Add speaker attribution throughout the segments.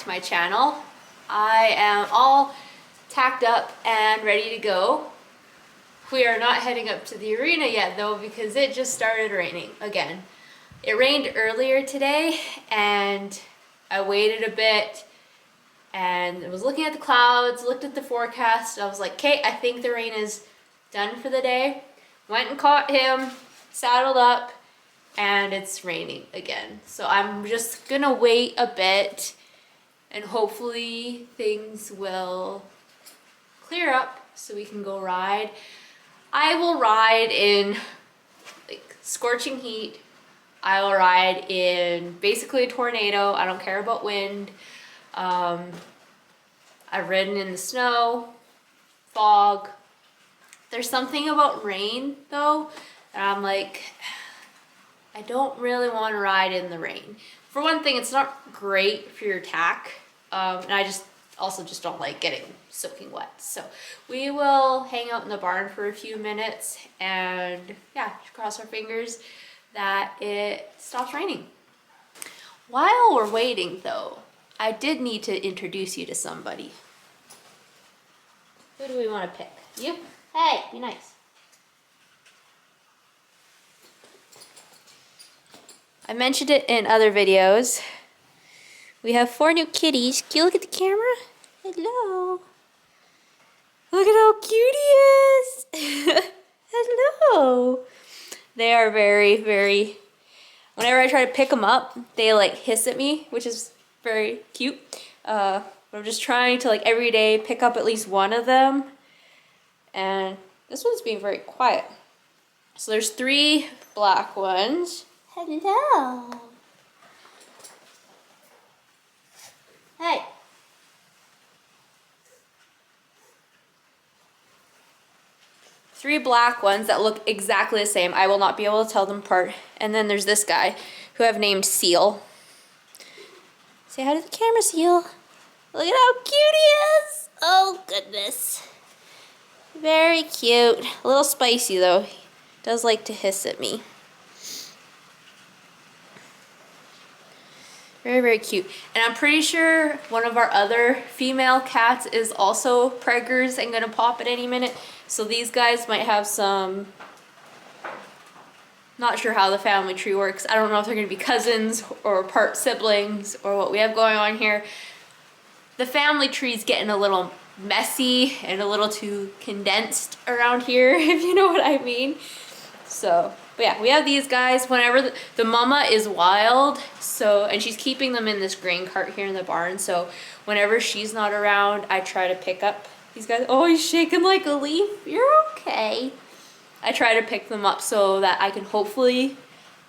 Speaker 1: My channel. I am all tacked up and ready to go. We are not heading up to the arena yet though, because it just started raining again. It rained earlier today and I waited a bit and I was looking at the clouds, looked at the forecast. I was like, okay, I think the rain is done for the day. Went and caught him, saddled up, and it's raining again. So I'm just gonna wait a bit and hopefully things will clear up so we can go ride. I will ride in like scorching heat. I will ride in basically a tornado. I don't care about wind. I've ridden in the snow, fog. There's something about rain though that I'm like, I don't really want to ride in the rain. For one thing, it's not great for your tack. And I also just don't like getting soaking wet. So we will hang out in the barn for a few minutes and yeah, cross our fingers that it stops raining. While we're waiting though, I did need to introduce you to somebody. Who do we want to pick? You? Hey, be nice. I mentioned it in other videos. We have 4 new kitties. Can you look at the camera? Hello. Look at how cute he is. Hello. They are very, very, whenever I try to pick them up, they like hiss at me, which is very cute. But I'm just trying to like every day pick up at least one of them. And this one's being very quiet. So there's 3 black ones. Hello. Hey. Three black ones that look exactly the same. I will not be able to tell them apart. And then there's this guy who I've named Seal. Say hi to the camera, Seal. Look at how cute he is. Oh, goodness. Very cute. A little spicy, though. He does like to hiss at me. Very, very cute. And I'm pretty sure one of our other female cats is also preggers and gonna pop at any minute. So these guys might have some, not sure how the family tree works. I don't know if they're gonna be cousins or part siblings or what we have going on here. The family tree's getting a little messy and a little too condensed around here, if you know what I mean. So, but yeah, we have these guys. Whenever the mama is wild, so, and she's keeping them in this grain cart here in the barn. So whenever she's not around, I try to pick up these guys. Oh, he's shaking like a leaf. You're okay. I try to pick them up so that I can hopefully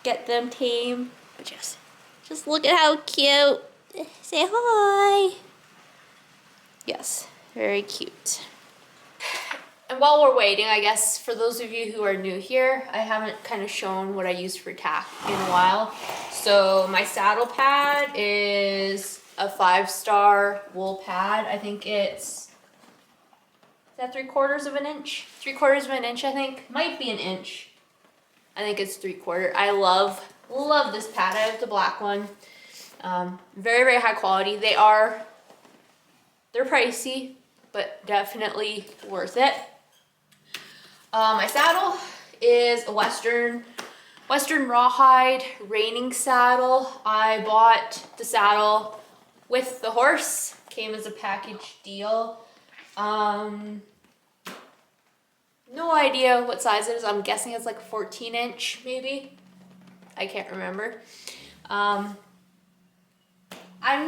Speaker 1: get them tame. But just look at how cute. Say hi. Yes, very cute. And while we're waiting, I guess for those of you who are new here, I haven't kind of shown what I use for tack in a while. So my saddle pad is a 5-star wool pad. I think it's, is that 3/4 of an inch? 3/4 of an inch, I think. Might be an inch. I think it's 3/4. I love this pad. I have the black one. Very, very high quality. They're pricey, but definitely worth it. My saddle is a Western rawhide reining saddle. I bought the saddle with the horse. Came as a package deal. No idea what size it is. I'm guessing it's like 14-inch maybe. I can't remember. I I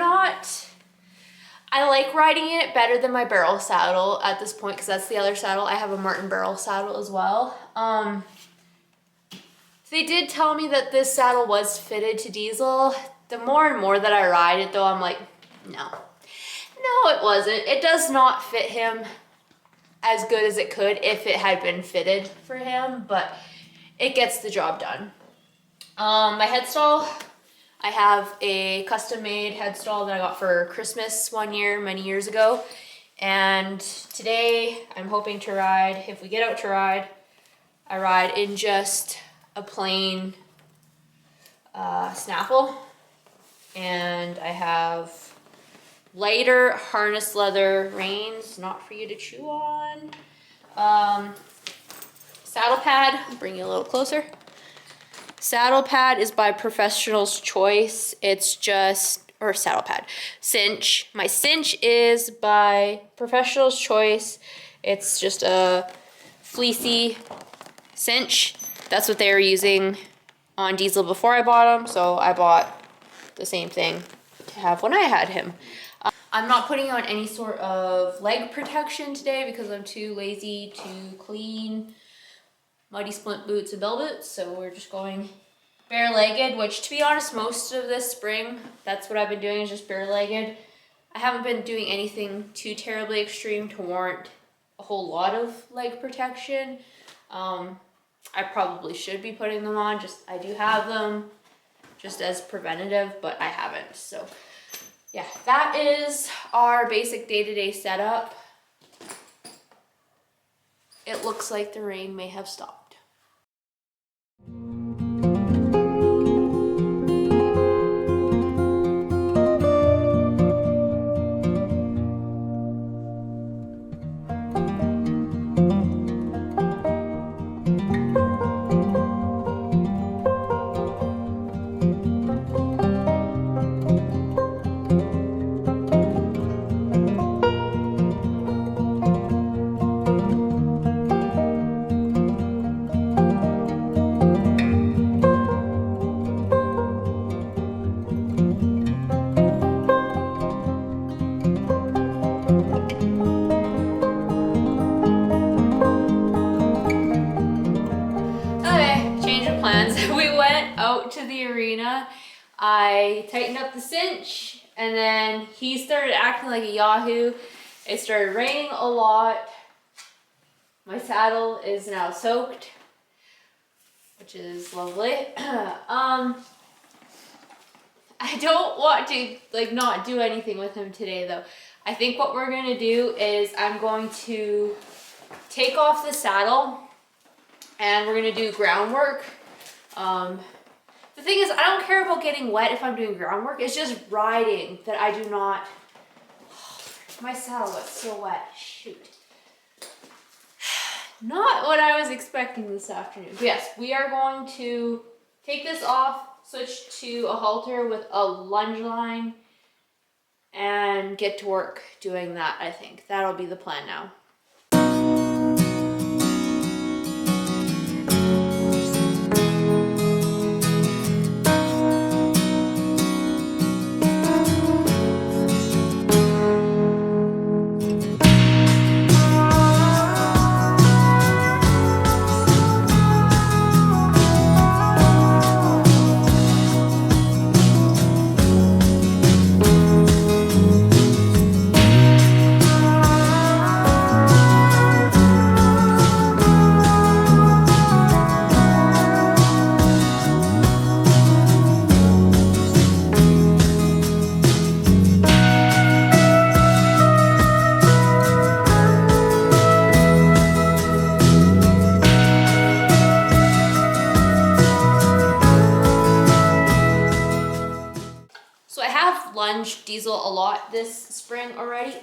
Speaker 1: like riding it better than my barrel saddle at this point, because that's the other saddle. I have a Martin barrel saddle as well. They did tell me that this saddle was fitted to diesel. The more and more that I ride it though, I'm like, no, it wasn't. It does not fit him as good as it could if it had been fitted for him, but it gets the job done. My headstall, I have a custom made headstall that I got for Christmas one year, many years ago. And today I'm hoping to ride, if we get out to ride, I ride in just a plain snaffle. And I have lighter harness leather reins, not for you to chew on. Saddle pad, I'll bring you a little closer. Saddle pad is by Professional's Choice. It's just, or saddle pad, cinch. My cinch is by Professional's Choice. It's just a fleecy cinch. That's what they were using on Diesel before I bought him, so I bought the same thing to have when I had him. I'm not putting on any sort of leg protection today because I'm too lazy to clean muddy splint boots and bell boots, so we're just going bare-legged, which to be honest, most of this spring, that's what I've been doing, is just bare-legged. I haven't been doing anything too terribly extreme to warrant a whole lot of leg protection. I probably should be putting them on, I do have them just as preventative, but I haven't. So yeah, that is our basic day-to-day setup. It looks like the rain may have stopped. To the arena, I tightened up the cinch, and then he started acting like a yahoo. It started raining a lot. My saddle is now soaked, which is lovely. I don't want to not do anything with him today though. I think what we're gonna do is I'm going to take off the saddle and we're gonna do groundwork. The thing is, I don't care about getting wet if I'm doing groundwork. It's just riding that I do not. My saddle got so wet. Shoot. Not what I was expecting this afternoon. But yes, we are going to take this off, switch to a halter with a lunge line, and get to work doing that, I think. That'll be the plan now. Lunge Diesel a lot this spring already,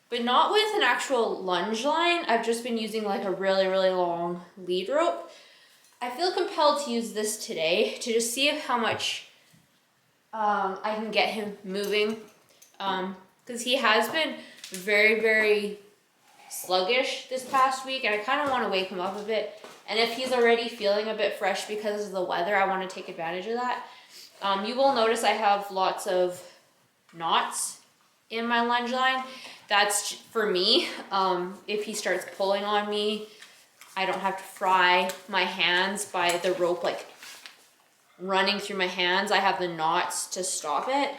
Speaker 1: but not with an actual lunge line. I've just been using a really long lead rope. I feel compelled to use this today to just see how much I can get him moving, because he has been very sluggish this past week, and I kind of want to wake him up a bit. And if he's already feeling a bit fresh because of the weather, I want to take advantage of that. You will notice I have lots of knots in my lunge line. That's for me. If he starts pulling on me, I don't have to fry my hands by the rope like running through my hands. I have the knots to stop it.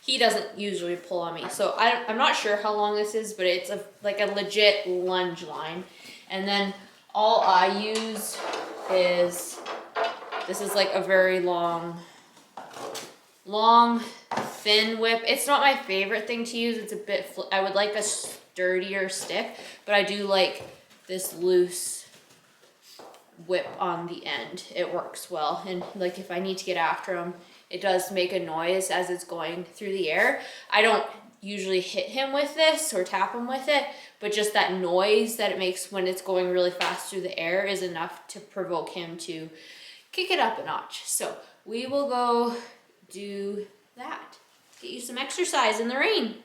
Speaker 1: He doesn't usually pull on me. So I'm not sure how long this is, but it's like a legit lunge line. And then all I use is, this is like a very long, thin whip. It's not my favorite thing to use. It's a bit, I would like a sturdier stick, but I do like this loose whip on the end. It works well. And like if I need to get after him, it does make a noise as it's going through the air. I don't usually hit him with this or tap him with it, but just that noise that it makes when it's going really fast through the air is enough to provoke him to kick it up a notch. So we will go do that. Get you some exercise in the rain.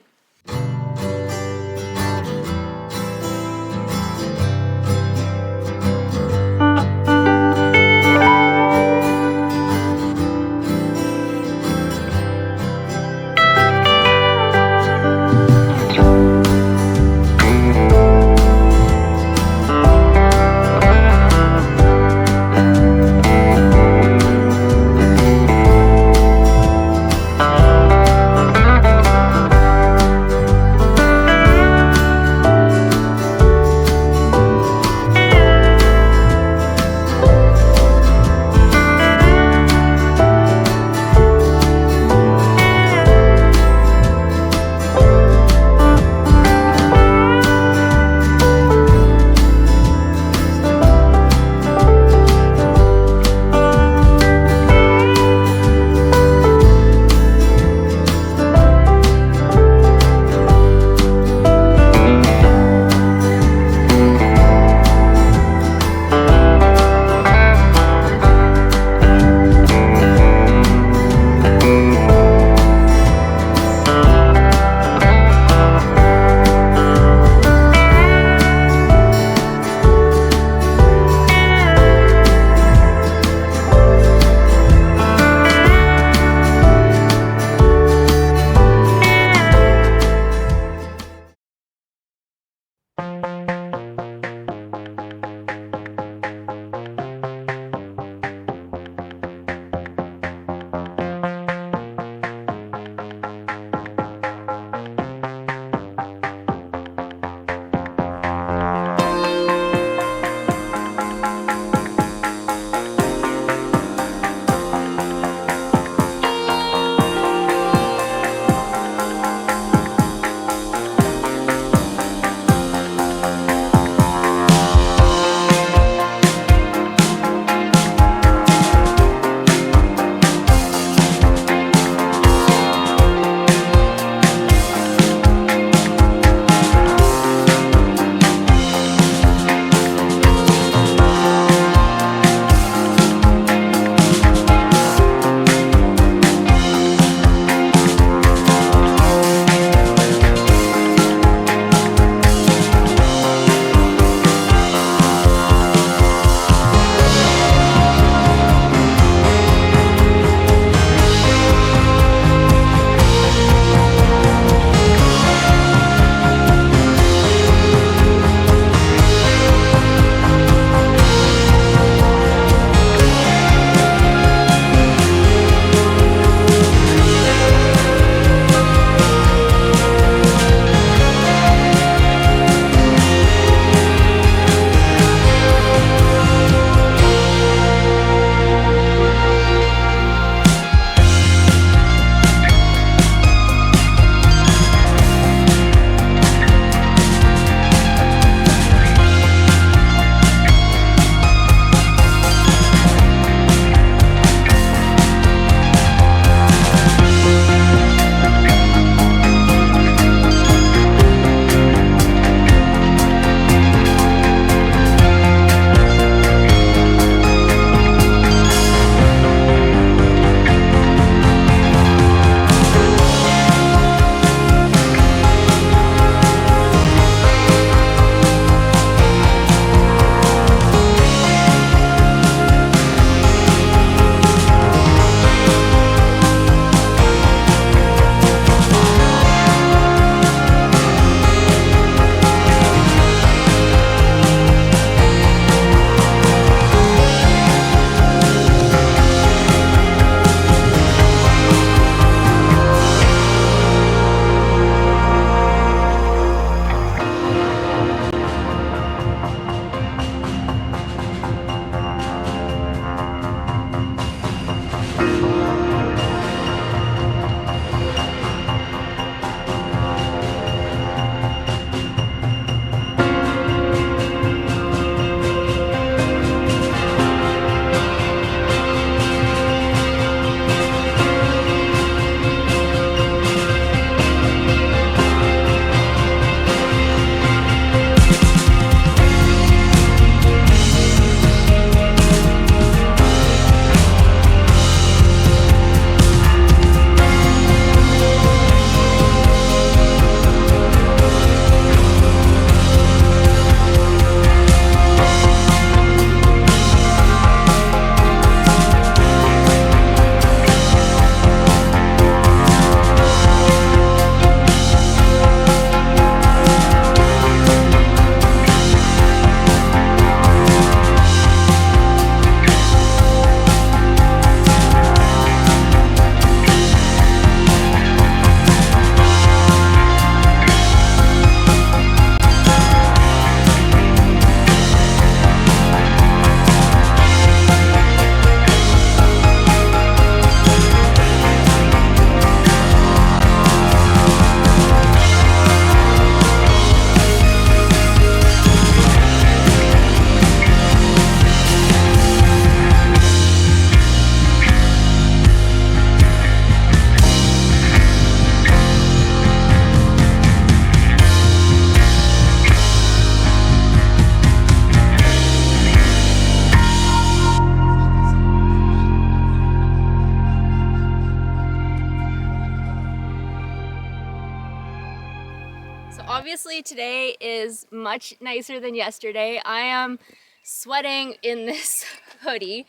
Speaker 1: obviously today is much nicer than yesterday. I am sweating in this hoodie.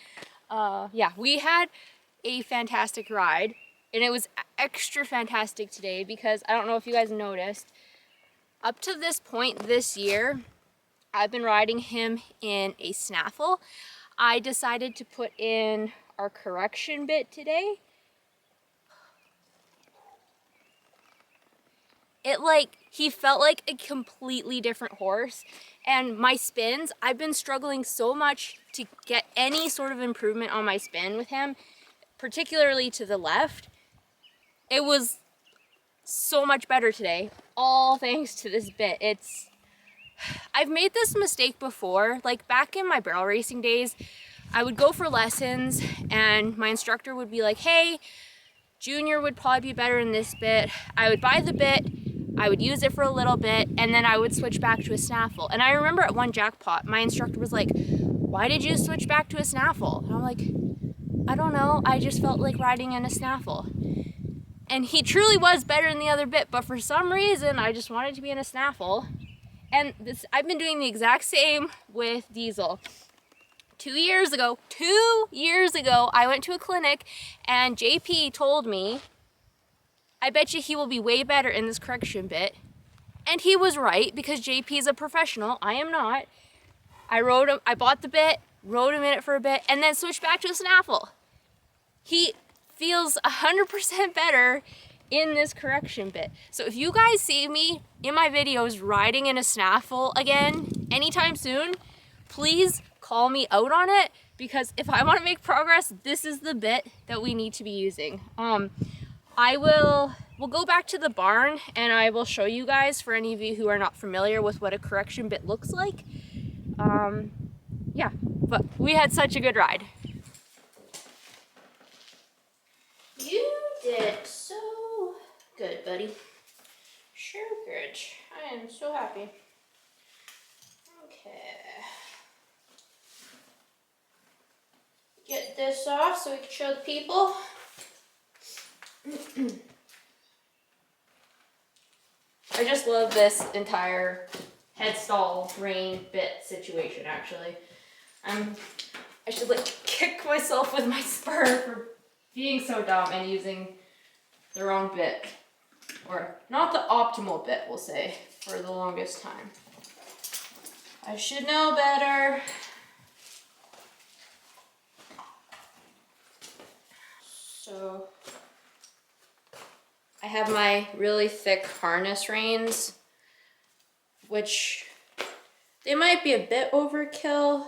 Speaker 1: Yeah, we had a fantastic ride, and it was extra fantastic today because I don't know if you guys noticed, up to this point this year, I've been riding him in a snaffle. I decided to put in our correction bit today. He felt like a completely different horse, and my spins, I've been struggling so much to get any sort of improvement on my spin with him, particularly to the left. It was so much better today, all thanks to this bit. I've made this mistake before, like back in my barrel racing days, I would go for lessons and my instructor would be like, hey, Junior would probably be better in this bit. I would buy the bit, I would use it for a little bit, and then I would switch back to a snaffle. And I remember at one jackpot, my instructor was like, why did you switch back to a snaffle? And I'm like, I don't know, I just felt like riding in a snaffle. And he truly was better in the other bit, but for some reason, I just wanted to be in a snaffle. And I've been doing the exact same with Diesel. 2 years ago, I went to a clinic and JP told me, I bet you he will be way better in this correction bit. And he was right, because JP is a professional. I am not. I bought the bit, rode him in it for a bit, and then switched back to a snaffle. He feels 100% better in this correction bit. So if you guys see me in my videos riding in a snaffle again anytime soon, please call me out on it, because if I want to make progress, this is the bit that we need to be using. We'll go back to the barn and I will show you guys, for any of you who are not familiar with what a correction bit looks like. Yeah, but we had such a good ride. You did so good, buddy. Sure good. I am so happy. Okay. Get this off so we can show the people. I just love this entire headstall rein bit situation, actually. I should like kick myself with my spur for being so dumb and using the wrong bit. Or not the optimal bit, we'll say, for the longest time. I should know better. So I have my really thick harness reins, which they might be a bit overkill,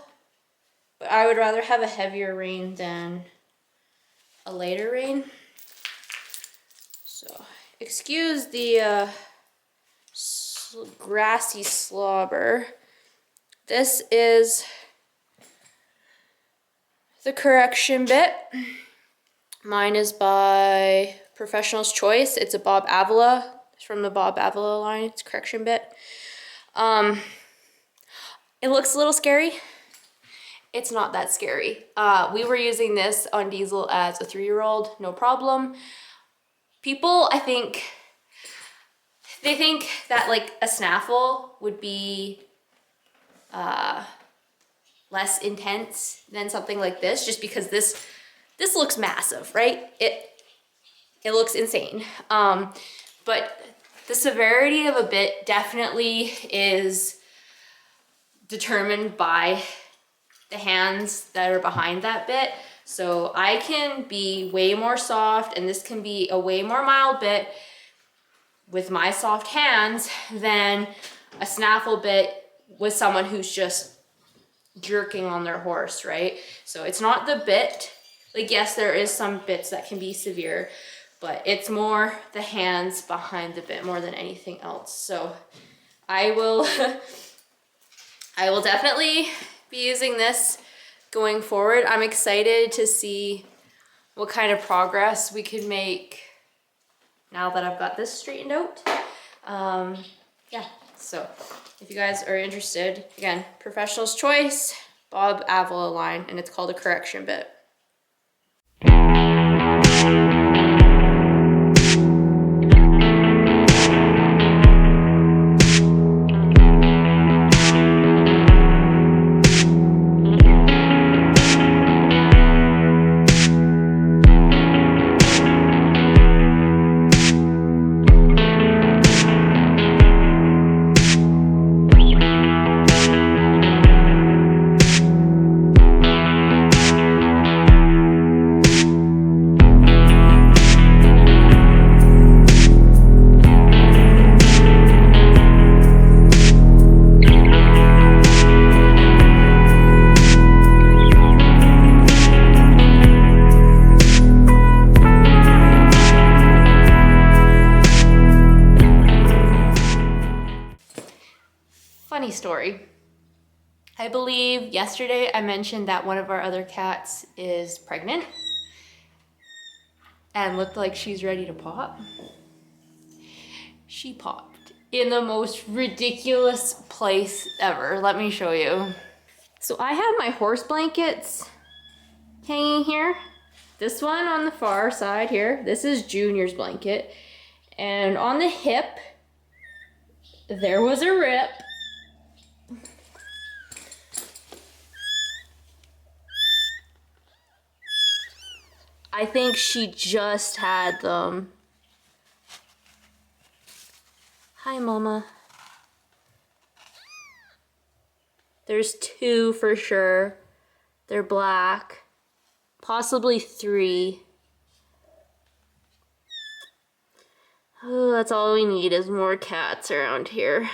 Speaker 1: but I would rather have a heavier rein than a lighter rein. So excuse the grassy slobber. This is the correction bit. Mine is by Professional's Choice. It's a Bob Avila. It's from the Bob Avila line. It's a correction bit. It looks a little scary. It's not that scary. We were using this on Diesel as a 3-year-old, no problem. People, I think, they think that like a snaffle would be less intense than something like this, just because this looks massive, right? It looks insane. But the severity of a bit definitely is determined by the hands that are behind that bit. So I can be way more soft, and this can be a way more mild bit with my soft hands than a snaffle bit with someone who's just jerking on their horse, right? So it's not the bit. Like, yes, there is some bits that can be severe, but it's more the hands behind the bit more than anything else. So I will definitely be using this going forward. I'm excited to see what kind of progress we can make now that I've got this straightened out. Yeah, so if you guys are interested, again, Professional's Choice, Bob Avila line, and it's called a correction bit. funny story. I believe yesterday I mentioned that one of our other cats is pregnant and looked like she's ready to pop. She popped in the most ridiculous place ever. Let me show you. So I have my horse blankets hanging here. This one on the far side here, this is Junior's blanket. And on the hip, there was a rip. I think she just had them. Hi, Mama. There's 2 for sure. They're black. Possibly 3. Oh, that's all we need is more cats around here.